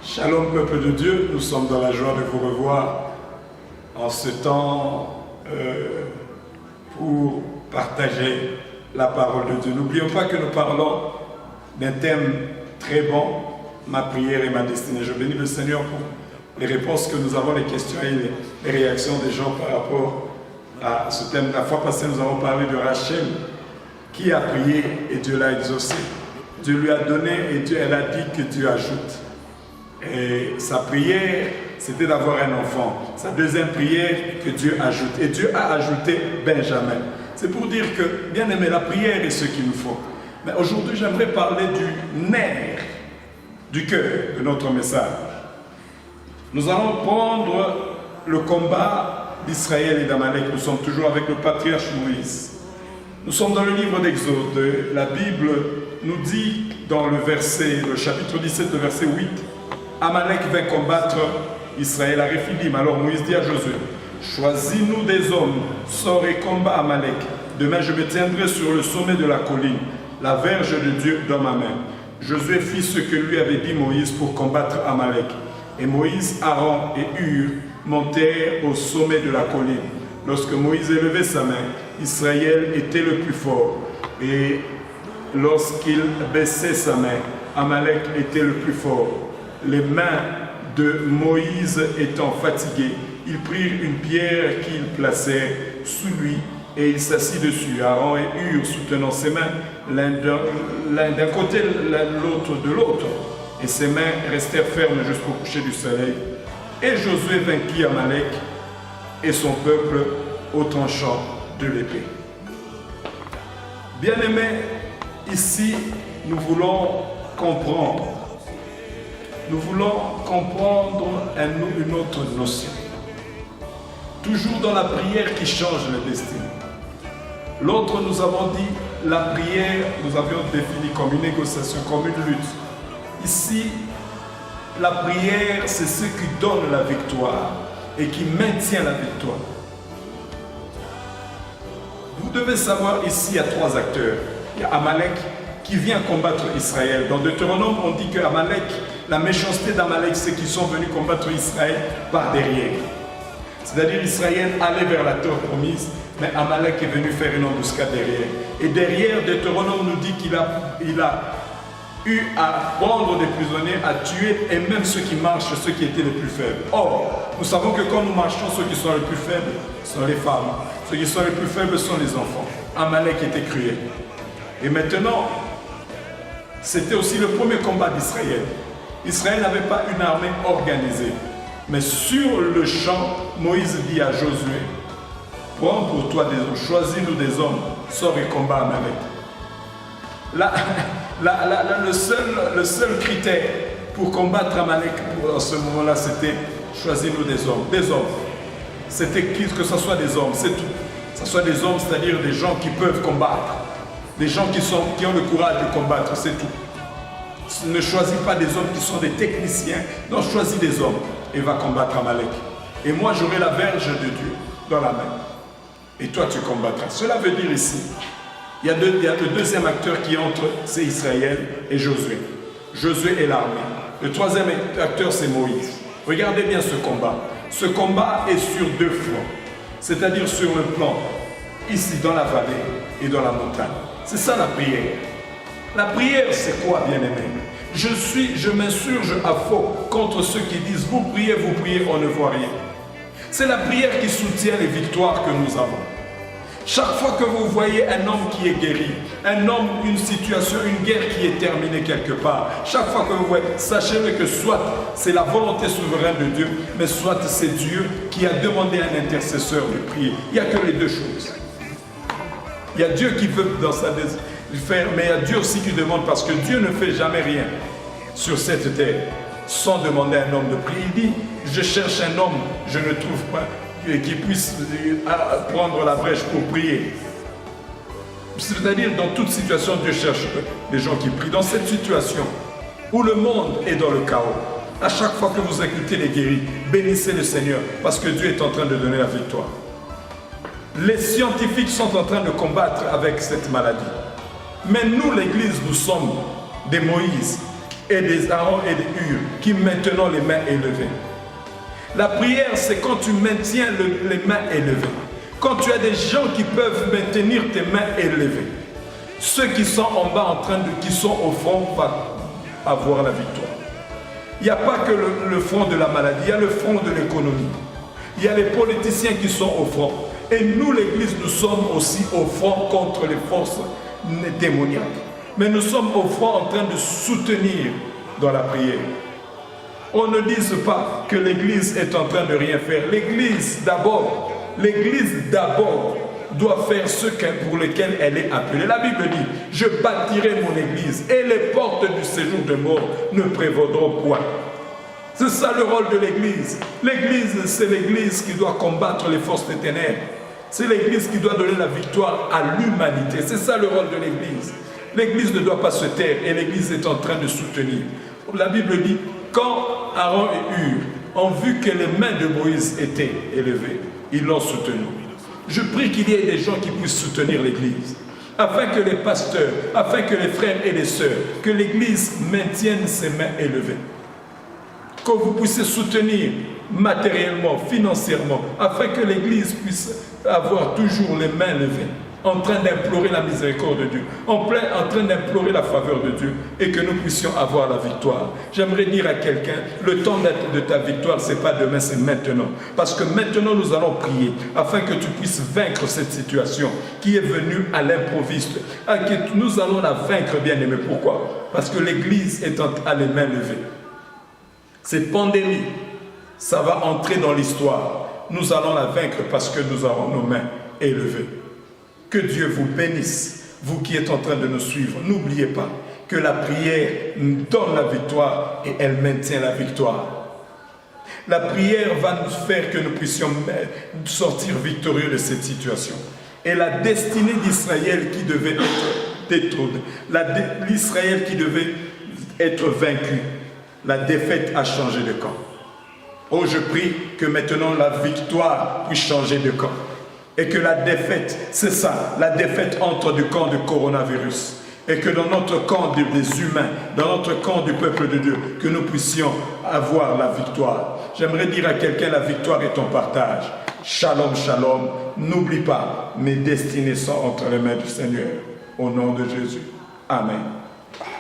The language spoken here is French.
Shalom peuple de Dieu, nous sommes dans la joie de vous revoir en ce temps pour partager la parole de Dieu. N'oublions pas que nous parlons d'un thème très bon, ma prière et ma destinée. Je bénis le Seigneur pour les réponses que nous avons, les questions et les réactions des gens par rapport à ce thème. La fois passée, nous avons parlé de Rachel qui a prié et Dieu l'a exaucé. Dieu lui a donné et elle a dit que Dieu ajoute. Et sa prière, c'était d'avoir un enfant. Sa deuxième prière, que Dieu ajoute. Et Dieu a ajouté Benjamin. C'est pour dire que, bien aimé, la prière est ce qu'il nous faut. Mais aujourd'hui, j'aimerais parler du nerf du cœur de notre message. Nous allons prendre le combat d'Israël et d'Amalek. Nous sommes toujours avec le patriarche Moïse. Nous sommes dans le livre d'Exode. La Bible nous dit dans le chapitre 17, le verset 8, Amalek vint combattre Israël à Réphidim. Alors Moïse dit à Josué, choisis-nous des hommes, sors et combat Amalek. Demain je me tiendrai sur le sommet de la colline, la verge de Dieu dans ma main. Josué fit ce que lui avait dit Moïse pour combattre Amalek. Et Moïse, Aaron et Hur montèrent au sommet de la colline. Lorsque Moïse élevait sa main, Israël était le plus fort. Et lorsqu'il baissait sa main, Amalek était le plus fort. Les mains de Moïse étant fatiguées, ils prirent une pierre qu'ils placèrent sous lui et il s'assit dessus. Aaron et Hur soutenant ses mains, l'un d'un côté, l'autre de l'autre. Et ses mains restèrent fermes jusqu'au coucher du soleil. Et Josué vainquit Amalek et son peuple au tranchant de l'épée. Bien-aimés, ici, nous voulons comprendre une autre notion. Toujours dans la prière qui change la destinée. L'autre, nous avons dit, la prière, nous avions défini comme une négociation, comme une lutte. Ici, la prière, c'est ce qui donne la victoire et qui maintient la victoire. Vous devez savoir, ici, il y a trois acteurs. Il y a Amalek qui vient combattre Israël. Dans Deutéronome, on dit que Amalek, la méchanceté d'Amalek, c'est qu'ils sont venus combattre Israël par derrière. C'est-à-dire Israël allait vers la terre promise, mais Amalek est venu faire une embuscade derrière. Et derrière, Deutéronome nous dit qu'il a eu à prendre des prisonniers, à tuer, et même ceux qui marchent, ceux qui étaient les plus faibles. Or, nous savons que quand nous marchons, ceux qui sont les plus faibles sont les femmes. Ceux qui sont les plus faibles sont les enfants. Amalek était cruel. Et maintenant, c'était aussi le premier combat d'Israël. Israël n'avait pas une armée organisée. Mais sur le champ, Moïse dit à Josué, prends pour toi des hommes, choisis-nous des hommes, sors et combat Amalek. Le seul critère pour combattre Amalek à ce moment-là, c'était choisis-nous des hommes. Des hommes. C'était que ce soit des hommes, c'est tout. Que ce soit des hommes, c'est-à-dire des gens qui peuvent combattre. Des gens qui ont le courage de combattre, c'est tout. Ne choisis pas des hommes qui sont des techniciens. Non, choisis des hommes et va combattre Amalek. Et moi, j'aurai la verge de Dieu dans la main. Et toi, tu combattras. Cela veut dire ici, il y a le deuxième acteur qui entre, c'est Israël et Josué. Josué est l'armée. Le troisième acteur, c'est Moïse. Regardez bien ce combat. Ce combat est sur deux fronts. C'est-à-dire sur le plan, ici, dans la vallée et dans la montagne. C'est ça la prière. La prière, c'est quoi, bien-aimé? Je m'insurge à faux contre ceux qui disent vous priez, on ne voit rien. C'est la prière qui soutient les victoires que nous avons. Chaque fois que vous voyez un homme qui est guéri, un homme, une situation, une guerre qui est terminée quelque part, chaque fois que vous voyez, sachez-le que soit c'est la volonté souveraine de Dieu, mais soit c'est Dieu qui a demandé à un intercesseur de prier. Il n'y a que les deux choses. Il y a Dieu qui veut dans sa faire, mais il y a Dieu aussi qui demande, parce que Dieu ne fait jamais rien sur cette terre sans demander à un homme de prier. Il dit, je cherche un homme, je ne trouve pas, qui puisse prendre la brèche pour prier. C'est-à-dire, dans toute situation, Dieu cherche des gens qui prient. Dans cette situation où le monde est dans le chaos, à chaque fois que vous écoutez les guéris, bénissez le Seigneur, parce que Dieu est en train de donner la victoire. Les scientifiques sont en train de combattre avec cette maladie. Mais nous, l'Église, nous sommes des Moïse. et des Aaron et des Hur qui maintenant les mains élevées. La prière, c'est quand tu maintiens les mains élevées. Quand tu as des gens qui peuvent maintenir tes mains élevées. Ceux qui sont en bas qui sont au front vont avoir la victoire. Il n'y a pas que le front de la maladie, il y a le front de l'économie. Il y a les politiciens qui sont au front. Et nous, l'Église, nous sommes aussi au front contre les forces démoniaques. Mais nous sommes au front en train de soutenir dans la prière. On ne dise pas que l'Église est en train de rien faire. L'Église d'abord doit faire ce pour lequel elle est appelée. La Bible dit, je bâtirai mon Église et les portes du séjour de mort ne prévaudront point. C'est ça le rôle de l'Église. L'Église, c'est l'Église qui doit combattre les forces des ténèbres. C'est l'Église qui doit donner la victoire à l'humanité. C'est ça le rôle de l'Église. L'Église ne doit pas se taire et l'Église est en train de soutenir. La Bible dit, quand Aaron et Hur ont vu que les mains de Moïse étaient élevées, ils l'ont soutenu. Je prie qu'il y ait des gens qui puissent soutenir l'Église, afin que les pasteurs, afin que les frères et les sœurs, que l'Église maintienne ses mains élevées. Que vous puissiez soutenir matériellement, financièrement, afin que l'Église puisse avoir toujours les mains levées, en train d'implorer la miséricorde de Dieu, en train d'implorer la faveur de Dieu, et que nous puissions avoir la victoire. J'aimerais dire à quelqu'un, le temps de ta victoire, ce n'est pas demain, c'est maintenant. Parce que maintenant, nous allons prier, afin que tu puisses vaincre cette situation qui est venue à l'improviste. Nous allons la vaincre, bien-aimé. Pourquoi? Parce que l'Église est à les mains levées. Cette pandémie, ça va entrer dans l'histoire. Nous allons la vaincre parce que nous avons nos mains élevées. Que Dieu vous bénisse, vous qui êtes en train de nous suivre. N'oubliez pas que la prière donne la victoire et elle maintient la victoire. La prière va nous faire que nous puissions sortir victorieux de cette situation. Et la destinée d'Israël qui devait être détruite, l'Israël qui devait être vaincu, la défaite a changé de camp. Oh, je prie que maintenant la victoire puisse changer de camp. Et que la défaite, c'est ça, la défaite entre du camp du coronavirus. Et que dans notre camp des humains, dans notre camp du peuple de Dieu, que nous puissions avoir la victoire. J'aimerais dire à quelqu'un, la victoire est ton partage. Shalom, shalom. N'oublie pas, mes destinées sont entre les mains du Seigneur. Au nom de Jésus. Amen.